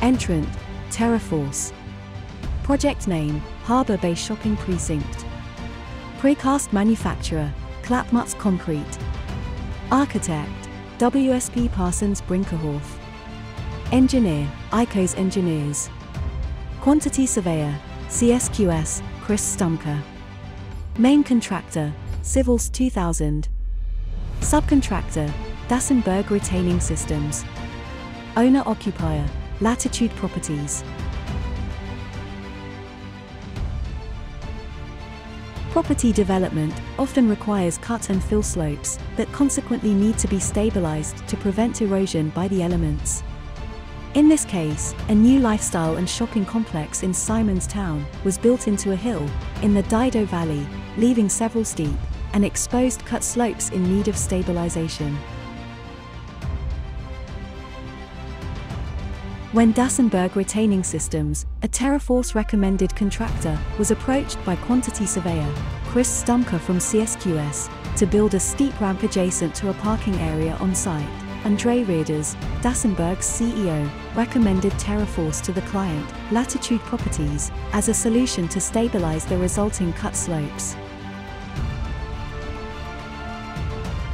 CEntrant, Terraforce. Project name, Harbour Bay Shopping Precinct. Precast Manufacturer, Klapmuts Concrete. Architect, WSP Parsons Brinkerhoff. Engineer, ICOS Engineers. Quantity Surveyor, CSQS, Stumke. Main Contractor, Civils 2000. Subcontractor, Dassenberg Retaining Systems. Owner Occupier, Latitude Properties. Property development often requires cut and fill slopes that consequently need to be stabilized to prevent erosion by the elements. In this case, a new lifestyle and shopping complex in Simonstown was built into a hill in the Dido Valley, leaving several steep and exposed cut slopes in need of stabilization. When Dassenberg Retaining Systems, a Terraforce Recommended Contractor, was approached by Quantity Surveyor, Stumke from CSQS, to build a steep ramp adjacent to a parking area on site, Rheeders, Dassenberg's CEO, recommended Terraforce to the client, Latitude Properties, as a solution to stabilize the resulting cut slopes.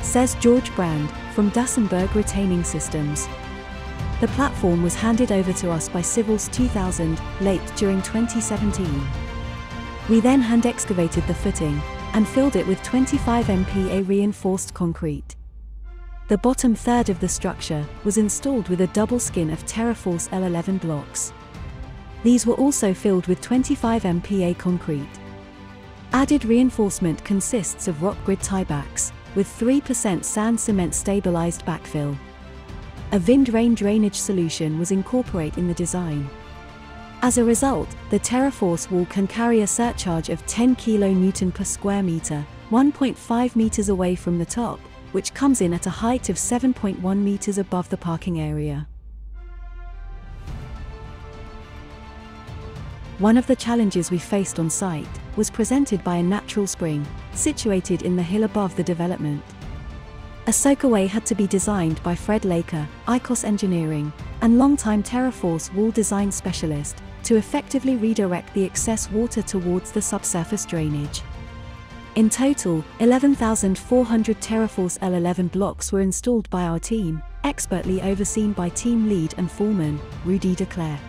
Says George Brand, from Dassenberg Retaining Systems. The platform was handed over to us by Civils 2000, late during 2017. We then hand excavated the footing, and filled it with 25 MPa reinforced concrete. The bottom third of the structure was installed with a double skin of Terraforce L11 blocks. These were also filled with 25 MPa concrete. Added reinforcement consists of rock grid tiebacks, with 3% sand cement stabilized backfill. A wind-rain drainage solution was incorporated in the design. As a result, the Terraforce wall can carry a surcharge of 10 kN per square meter, 1.5 meters away from the top, which comes in at a height of 7.1 meters above the parking area. One of the challenges we faced on site was presented by a natural spring, situated in the hill above the development. A soakaway had to be designed by Fred Laker, ICOS Engineering, and longtime Terraforce wall design specialist, to effectively redirect the excess water towards the subsurface drainage. In total, 11,400 Terraforce L11 blocks were installed by our team, expertly overseen by team lead and foreman, Rudy de Klerk.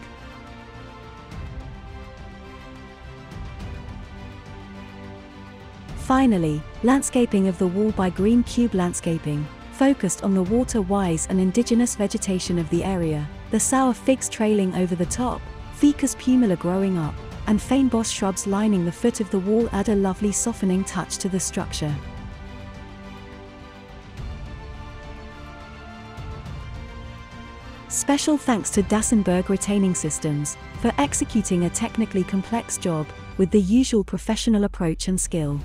Finally, landscaping of the wall by Green Cube Landscaping, focused on the water-wise and indigenous vegetation of the area, the sour figs trailing over the top, Ficus pumila growing up, and feinboss shrubs lining the foot of the wall add a lovely softening touch to the structure. Special thanks to Dassenberg Retaining Systems for executing a technically complex job with the usual professional approach and skill.